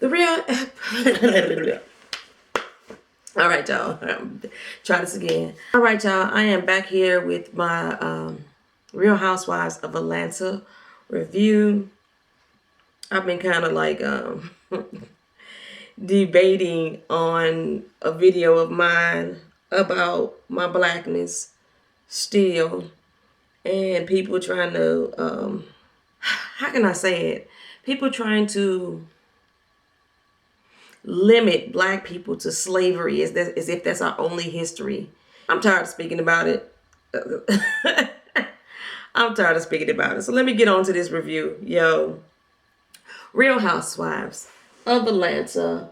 The real... All right, y'all. Try this again. All right, y'all. I am back here with my Real Housewives of Atlanta review. I've been kind of like debating on a video of mine about my blackness still, and people trying to how can I say it? People trying to limit black people to slavery as if that's our only history. I'm tired of speaking about it. I'm tired of speaking about it. So let me get on to this review. Yo, Real Housewives of Atlanta.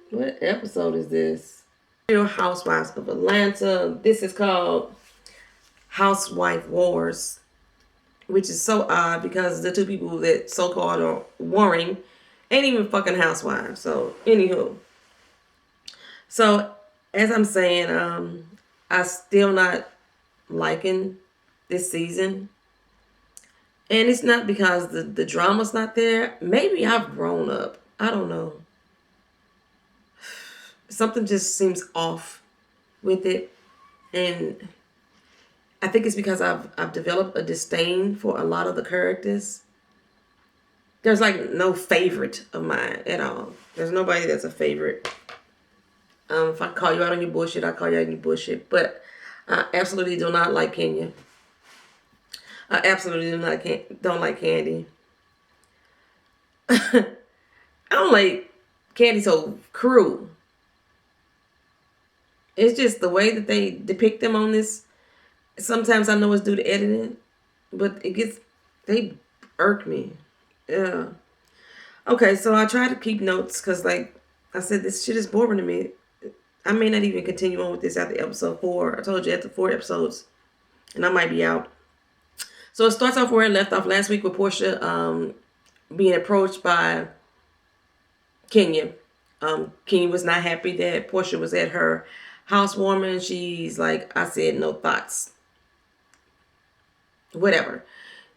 What episode is this? Real Housewives of Atlanta. This is called Housewife Wars, which is so odd because the two people that so-called are warring ain't even fucking housewives. So, anywho. So, as I'm saying, I still not liking this season. And it's not because the drama's not there. Maybe I've grown up. I don't know. Something just seems off with it. And I think it's because I've developed a disdain for a lot of the characters. There's like no favorite of mine at all. There's nobody that's a favorite. If I call you out on your bullshit, I call you out on your bullshit. But I absolutely do not like Kenya. I absolutely don't like Candy. I don't like Candy's whole crew. It's just the way that they depict them on this. Sometimes I know it's due to editing, but they irk me. Yeah. Okay, so I try to keep notes because, like I said, this shit is boring to me. I may not even continue on with this after episode 4. I told you after 4 episodes, and I might be out. So it starts off where it left off last week with Portia being approached by Kenya. Kenya was not happy that Portia was at her housewarming. She's like, I said no thoughts. Whatever.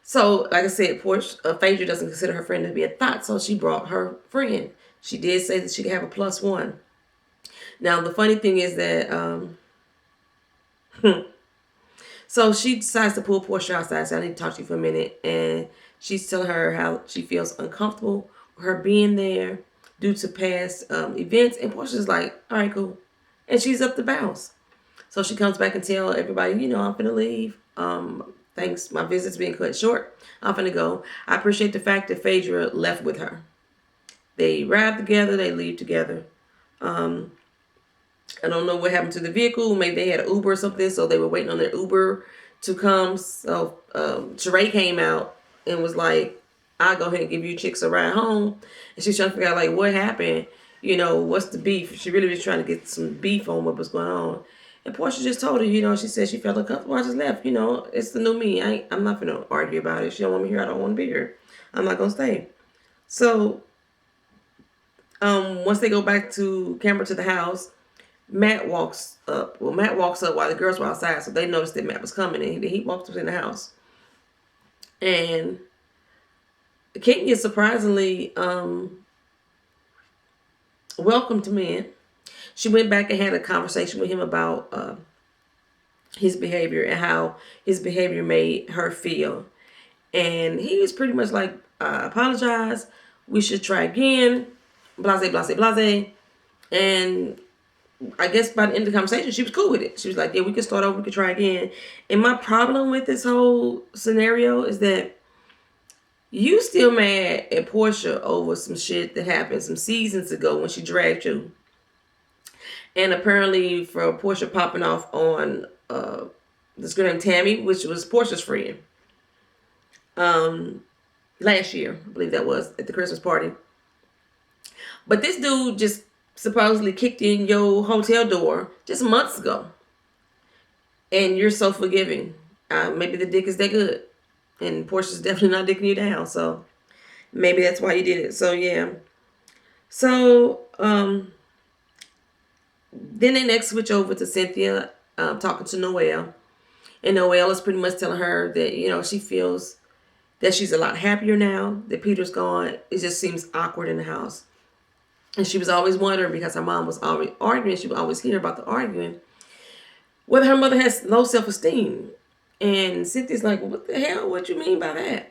So, like I said, Portia, Phaedra doesn't consider her friend to be a thought, so she brought her friend. She did say that she could have a +1. Now, the funny thing is that, so she decides to pull Portia outside. So I need to talk to you for a minute. And she's telling her how she feels uncomfortable with her being there due to past events. And Portia's like, all right, cool. And she's up to bounce. So she comes back and tell everybody, I'm finna leave. Thanks, my visit's being cut short. I'm finna go. I appreciate the fact that Phaedra left with her. They ride together. They leave together. I don't know what happened to the vehicle. Maybe they had an Uber or something, so they were waiting on their Uber to come. So Sheree came out and was like, I'll go ahead and give you chicks a ride home. And she's trying to figure out, like, what happened? What's the beef? She really was trying to get some beef on what was going on. And Portia just told her, she said she felt uncomfortable. I just left. It's the new me. I'm not going to argue about it. She don't want me here. I don't want to be here. I'm not going to stay. So once they go back to Cameron to the house, Matt walks up. Well, Matt walks up while the girls were outside, so they noticed that Matt was coming, and he walked up in the house. And Kenya surprisingly welcomed him in. She went back and had a conversation with him about his behavior and how his behavior made her feel. And he was pretty much like, I apologize. We should try again. Blase, blase, blase. And I guess by the end of the conversation, she was cool with it. She was like, yeah, we can start over. We can try again. And my problem with this whole scenario is that you still mad at Portia over some shit that happened some seasons ago when she dragged you. And apparently for Portia popping off on this girl named Tammy, which was Portia's friend. Last year, I believe that was, at the Christmas party. But this dude just supposedly kicked in your hotel door just months ago. And you're so forgiving. Maybe the dick is that good. And Portia's definitely not dicking you down. So maybe that's why you did it. So yeah. So then they next switch over to Cynthia talking to Noelle. And Noelle is pretty much telling her that, she feels that she's a lot happier now that Peter's gone. It just seems awkward in the house. And she was always wondering, because her mom was always arguing, she would always hear about the arguing, whether her mother has low self-esteem. And Cynthia's like, well, what the hell? What you mean by that?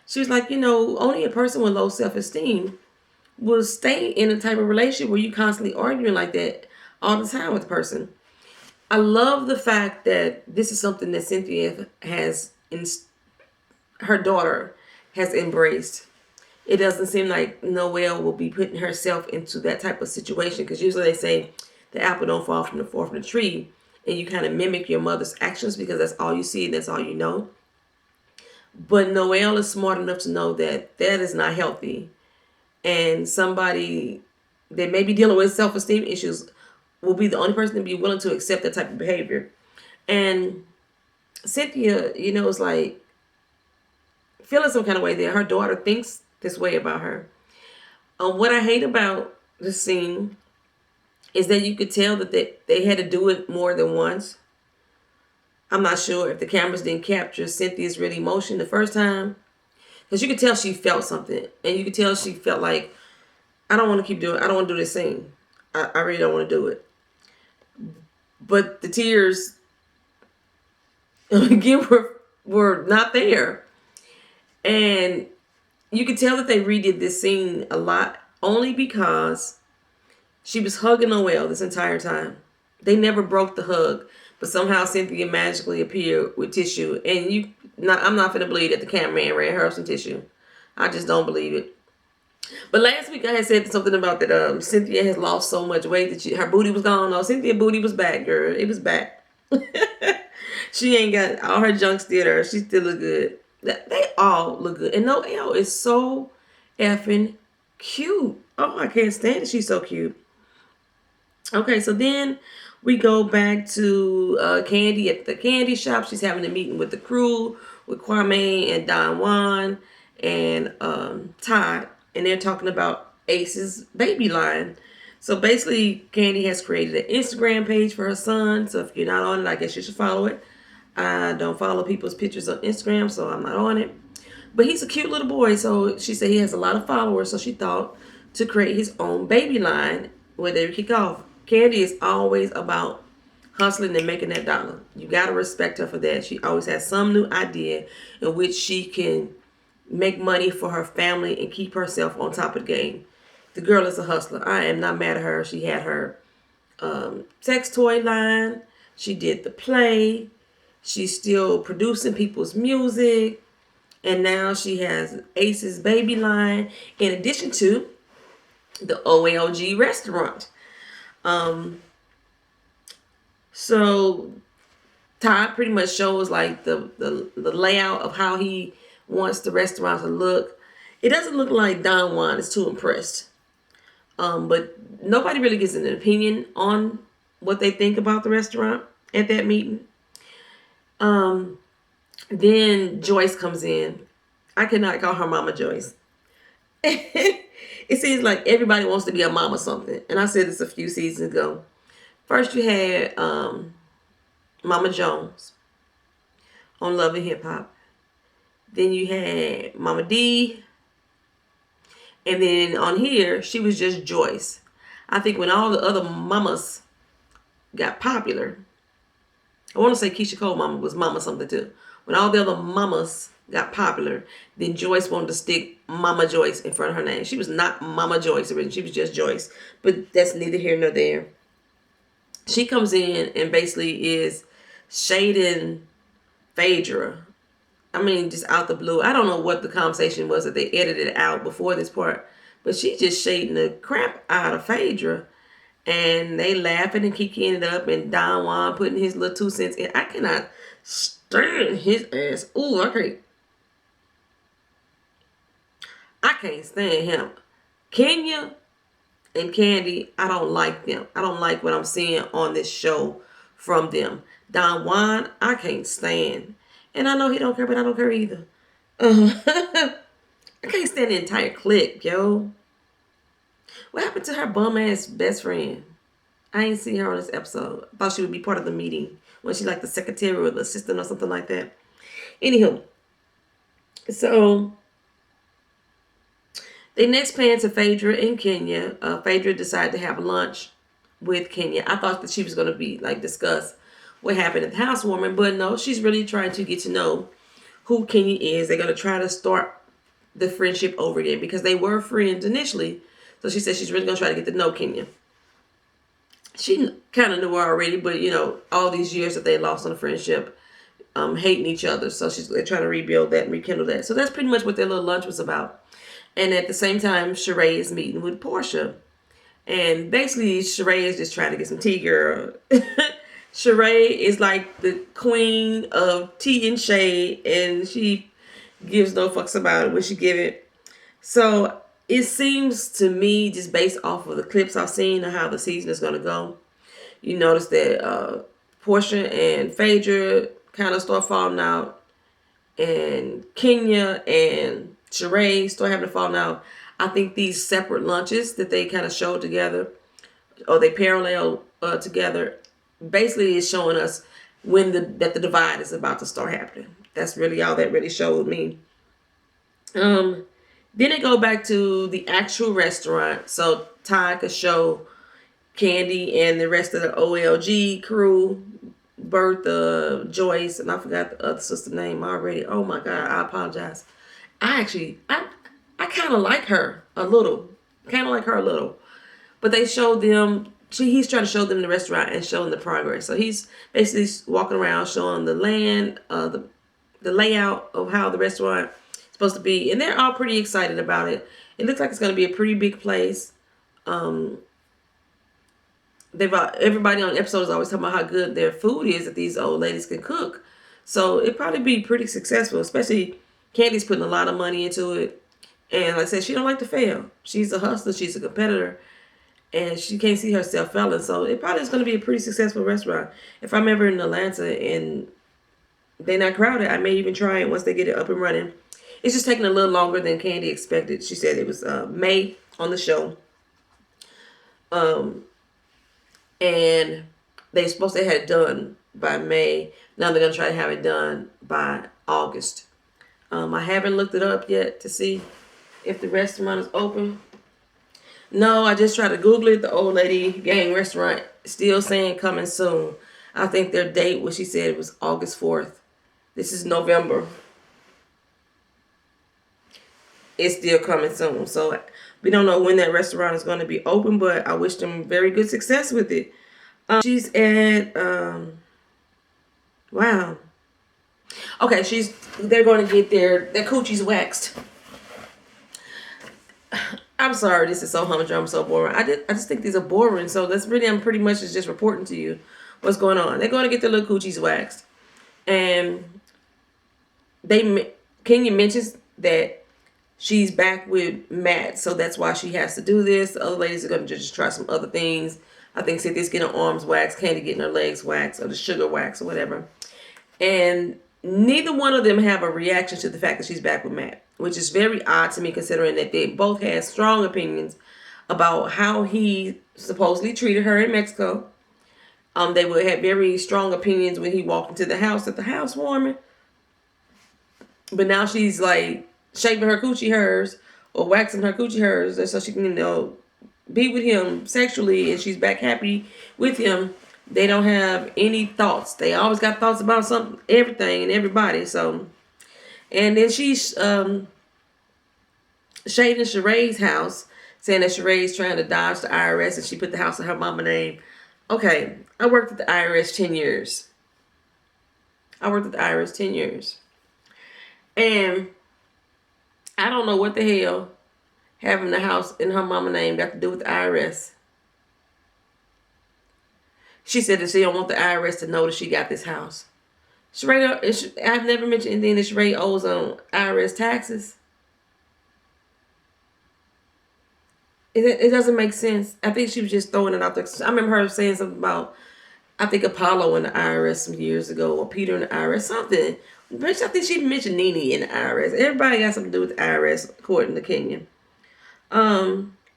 She was like, only a person with low self-esteem will stay in a type of relationship where you constantly arguing like that all the time with the person. I love the fact that this is something that Cynthia has, her daughter has embraced. It doesn't seem like Noelle will be putting herself into that type of situation, because usually they say the apple don't fall from the fork of the tree, and you kind of mimic your mother's actions because that's all you see and that's all you know. But Noelle is smart enough to know that that is not healthy, and somebody that may be dealing with self-esteem issues will be the only person to be willing to accept that type of behavior. And Cynthia, is like feeling some kind of way that her daughter thinks this way about her. What I hate about the scene is that you could tell that they had to do it more than once. I'm not sure if the cameras didn't capture Cynthia's real emotion the first time, because you could tell she felt something, and you could tell she felt like, I don't want to do this scene. I really don't want to do it. But the tears again were not there. And you could tell that they redid this scene a lot, only because she was hugging Noelle this entire time. They never broke the hug, but somehow Cynthia magically appeared with tissue. And I'm not gonna believe that the cameraman ran her some tissue. I just don't believe it. But last week I had said something about that Cynthia has lost so much weight that her booty was gone. No, Cynthia's booty was back, girl. It was back. She ain't got all her junk still there. She still look good. They all look good. And Noelle is so effing cute. Oh, I can't stand it. She's so cute. Okay, so then we go back to Candy at the candy shop. She's having a meeting with the crew, with Kwame and Don Juan and Todd. And they're talking about Ace's baby line. So basically, Candy has created an Instagram page for her son. So if you're not on it, I guess you should follow it. I don't follow people's pictures on Instagram, so I'm not on it. But he's a cute little boy, so she said he has a lot of followers, so she thought to create his own baby line where they would kick off. Candy is always about hustling and making that dollar. You got to respect her for that. She always has some new idea in which she can make money for her family and keep herself on top of the game. The girl is a hustler. I am not mad at her. She had her sex toy line. She did the play. She's still producing people's music. And now she has Ace's baby line, in addition to the OLG restaurant. So Todd pretty much shows like the layout of how he wants the restaurant to look. It doesn't look like Don Juan is too impressed. But nobody really gives an opinion on what they think about the restaurant at that meeting. Then Joyce comes in. I cannot call her Mama Joyce. It seems like everybody wants to be a mama something. And I said this a few seasons ago. First you had Mama Jones on Love and Hip Hop. Then you had Mama D. And then on here, she was just Joyce. I think when all the other mamas got popular, I want to say Keisha Cole mama was Mama something too. When all the other mamas got popular, then Joyce wanted to stick Mama Joyce in front of her name. She was not Mama Joyce originally. She was just Joyce. But that's neither here nor there. She comes in and basically is shading Phaedra. I mean, just out the blue. I don't know what the conversation was that they edited out before this part, but she just shading the crap out of Phaedra. And they laughing and kicking it up, and Don Juan putting his little 2 cents in. I cannot stand his ass. Ooh, I can't stand him. Kenya and Candy, I don't like them. I don't like what I'm seeing on this show from them. Don Juan, I can't stand. And I know he don't care, but I don't care either. I can't stand the entire clique, yo. What happened to her bum-ass best friend? I ain't seen her on this episode. I thought she would be part of the meeting. Was she like the secretary or the assistant or something like that? Anywho. So they next pan to Phaedra in Kenya. Phaedra decided to have lunch with Kenya. I thought that she was going to be like discuss what happened at the housewarming, but no, she's really trying to get to know who Kenya is. They're going to try to start the friendship over again because they were friends initially. So she said she's really going to try to get to know Kenya. She kind of knew her already, but you know, all these years that they lost on the friendship, hating each other. So they're trying to rebuild that and rekindle that. So that's pretty much what their little lunch was about. And at the same time, Sheree is meeting with Portia. And basically, Sheree is just trying to get some tea, girl. Sheree is like the queen of tea and shade, and she gives no fucks about it when she give it. So it seems to me, just based off of the clips I've seen of how the season is going to go, you notice that Portia and Phaedra kind of start falling out, and Kenya and Sheree start having to fall out. I think these separate lunches that they kind of showed together, or they parallel together, basically is showing us when that the divide is about to start happening. That's really all that really showed me. Then they go back to the actual restaurant, so Ty could show Candy and the rest of the OLG crew, Bertha, Joyce, and I forgot the other sister name already. Oh my God, I apologize. I kind of like her a little. Kind of like her a little. But they showed them, he's trying to show them the restaurant and showing the progress. So he's basically walking around showing the land, the layout of how the restaurant is supposed to be. And they're all pretty excited about it. It looks like it's going to be a pretty big place. Everybody on the episode is always talking about how good their food is that these old ladies can cook. So it'd probably be pretty successful, especially Candy's putting a lot of money into it. And like I said, she don't like to fail. She's a hustler. She's a competitor. And she can't see herself failing. So it probably is going to be a pretty successful restaurant. If I'm ever in Atlanta and they're not crowded, I may even try it once they get it up and running. It's just taking a little longer than Candy expected. She said it was May on the show. And they're supposed to have it done by May. Now they're going to try to have it done by August. I haven't looked it up yet to see if the restaurant is open. No, I just tried to Google it. The old lady gang restaurant still saying coming soon. I think their date, what she said, was August 4th. This is November. It's still coming soon. So we don't know when that restaurant is going to be open, but I wish them very good success with it. She's at, wow. Okay, they're going to get their coochies waxed. I'm sorry, this is so humdrum, so boring. I just think these are boring. So that's really, I'm pretty much just reporting to you what's going on. They're going to get their little coochies waxed, and Kenya mentions that she's back with Matt, so that's why she has to do this. The other ladies are going to just try some other things. I think Cynthia's getting her arms waxed, Candy getting her legs waxed, or the sugar wax, or whatever. And neither one of them have a reaction to the fact that she's back with Matt, which is very odd to me considering that they both had strong opinions about how he supposedly treated her in Mexico. They would have very strong opinions when he walked into the house at the housewarming. But now she's like shaving her coochie hairs or waxing her coochie hairs so she can, be with him sexually, and she's back happy with him. They don't have any thoughts. They always got thoughts about something, everything and everybody. So, and then she's shaving Sheree's house, saying that Sheree's trying to dodge the IRS and she put the house in her mama's name. Okay, I worked at the IRS 10 years. And I don't know what the hell having the house in her mama's name got to do with the IRS. She said that she don't want the IRS to know that she got this house. Sheree, I've never mentioned anything that Sheree owes on IRS taxes. It doesn't make sense. I think she was just throwing it out there. I remember her saying something about, I think, Apollo in the IRS some years ago, or Peter in the IRS, something. I think she mentioned Nene in the IRS. Everybody got something to do with the IRS, according to Kenyon.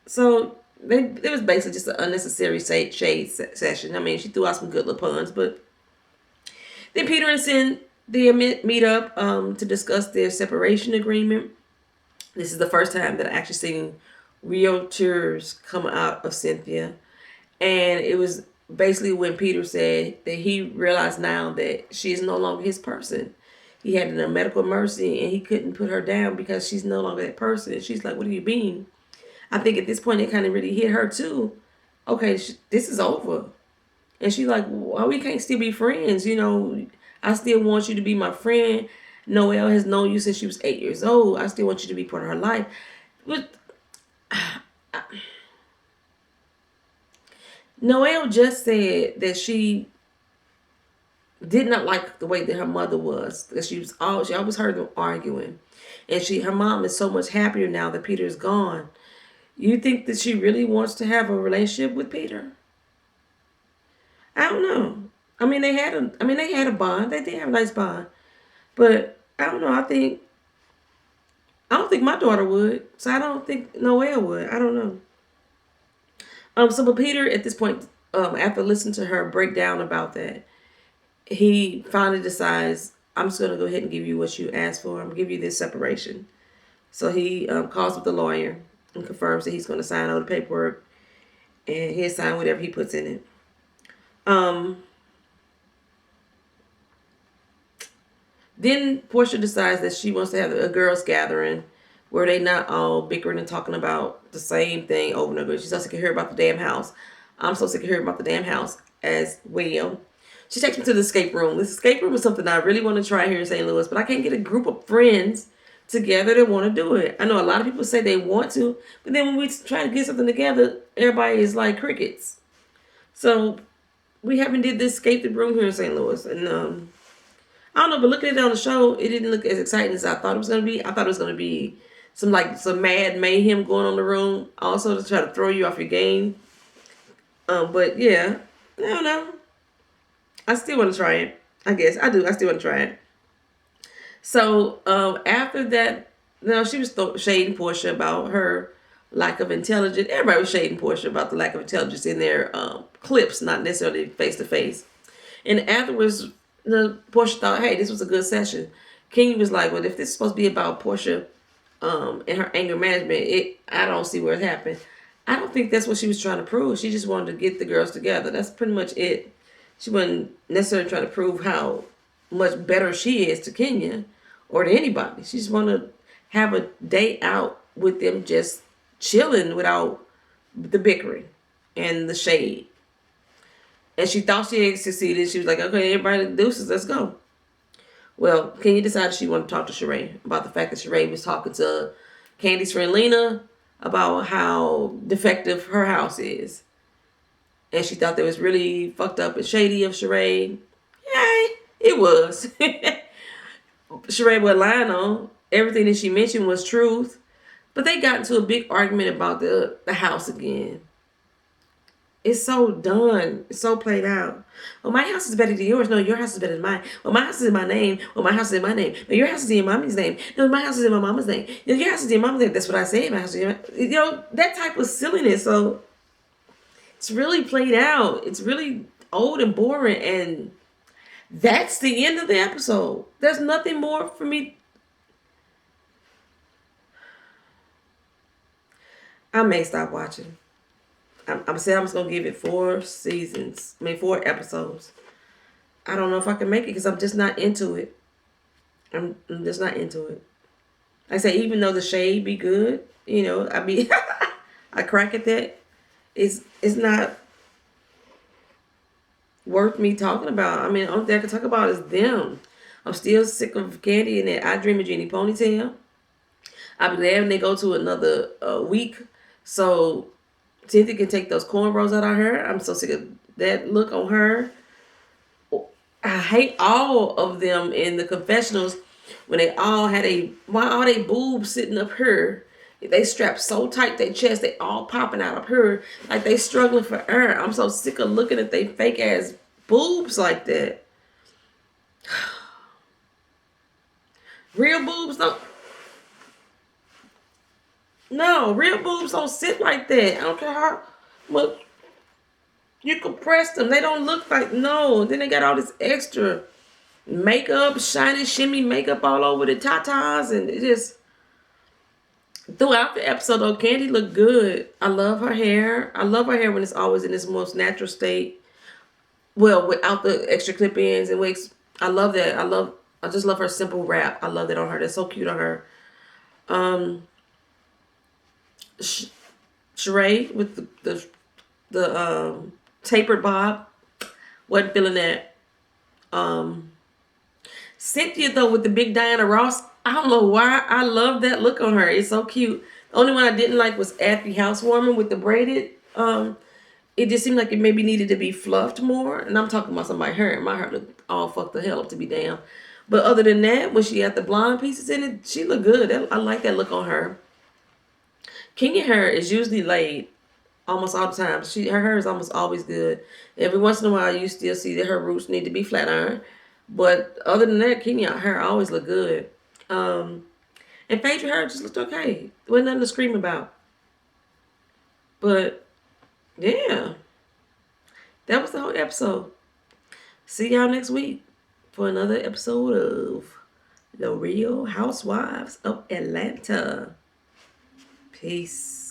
So it was basically just an unnecessary shade session. I mean, she threw out some good little puns, but then Peter and Sin They meet up to discuss their separation agreement. This is the first time that I actually seen real tears come out of Cynthia. And it was basically when Peter said that he realized now that she is no longer his person. He had a medical emergency and he couldn't put her down because she's no longer that person. And she's like, what do you mean? I think at this point it kind of really hit her too. Okay, this is over. And she's like, well, we can't still be friends. I still want you to be my friend. Noelle has known you since she was 8 years old. I still want you to be part of her life. But Noelle just said that she did not like the way that her mother was. That she always heard them arguing. And her mom is so much happier now that Peter's gone. You think that she really wants to have a relationship with Peter? I don't know. They had a bond. They did have a nice bond. But I don't know. I don't think my daughter would. So I don't think Noelle would. I don't know. But Peter at this point, after listening to her break down about that, he finally decides, I'm just gonna go ahead and give you what you asked for. I'm gonna give you this separation. So he calls with the lawyer and confirms that he's gonna sign all the paperwork, and he'll sign whatever he puts in it. Then Portia decides that she wants to have a girls' gathering where they not all bickering and talking about the same thing over and over. She's so sick of hearing about the damn house. I'm so sick of hearing about the damn house as well. She takes me to the escape room. This escape room is something I really want to try here in St. Louis, but I can't get a group of friends together that want to do it. I know a lot of people say they want to, but then when we try to get something together, everybody is like crickets. So we haven't did this escape room here in St. Louis, and I don't know, but looking at it on the show, it didn't look as exciting as I thought it was gonna be. I thought it was gonna be some mad mayhem going on in the room, also to try to throw you off your game. But yeah, I don't know. I still want to try it. I guess I do. I still want to try it. So after that, she was shading Portia about her lack of intelligence. Everybody was shading Portia about the lack of intelligence in their clips, not necessarily face to face. And afterwards, Portia thought, hey, this was a good session. King was like, well, if this is supposed to be about Portia and her anger management, I don't see where it happened. I don't think that's what she was trying to prove. She just wanted to get the girls together. That's pretty much it. She wasn't necessarily trying to prove how much better she is to Kenya or to anybody. She just wanted to have a day out with them just chilling without the bickering and the shade. And she thought she had succeeded. She was like, okay, everybody deuces, let's go. Well, Kenya decided she wanted to talk to Sheree about the fact that Sheree was talking to Candy's friend Lena about how defective her house is. And she thought that was really fucked up and shady of Sheree. Yeah, it was. Sheree was lying on. Everything that she mentioned was truth. But they got into a big argument about the house again. It's so done. It's so played out. Well, my house is better than yours. No, your house is better than mine. Well, my house is in my name. Well, my house is in my name. No, your house is in your mommy's name. No, my house is in my mama's name. No, your house is in your mama's name. That's what I say. My house is in that type of silliness. So it's really played out. It's really old and boring. And that's the end of the episode. There's nothing more for me. I may stop watching. I'm saying I'm just going to give it 4 episodes. I don't know if I can make it because I'm just not into it. I'm just not into it. Like I say, even though the shade be good, I crack at that. It's not worth me talking about. Only thing I can talk about is them. I'm still sick of Candy and that I Dream of Jeannie ponytail. I'll be glad when they go to another week. So Cynthia can take those cornrows out of her. I'm so sick of that look on her. I hate all of them in the confessionals when they all had all they boobs sitting up here. They strapped so tight their chest, they all popping out of her like they struggling for air. I'm so sick of looking at they fake ass boobs like that. Real boobs don't. No, real boobs don't sit like that. I don't care how much you compress them. They don't look like, no. Then they got all this extra makeup, shiny, shimmy makeup all over the tatas, and it just throughout the episode. Though Candy looked good. I love her hair. I love her hair when it's always in its most natural state. Well, without the extra clip-ins and wigs. I love that. I just love her simple wrap. I love that on her. That's so cute on her. Um, Sheree with the tapered bob. Wasn't feeling that. Um, Cynthia though with the big Diana Ross. I don't know why I love that look on her. It's so cute. The only one I didn't like was at the housewarming with the braided. It just seemed like it maybe needed to be fluffed more. And I'm talking about somebody's hair. My hair looked all fucked the hell up to be damn. But other than that, when she had the blonde pieces in it, she looked good. I like that look on her. Kenya hair is usually laid almost all the time. Her hair is almost always good. Every once in a while, you still see that her roots need to be flat iron. But other than that, Kenya hair always look good. And Phaedra hair just looked okay. There wasn't nothing to scream about. But yeah, that was the whole episode. See y'all next week for another episode of The Real Housewives of Atlanta. Peace.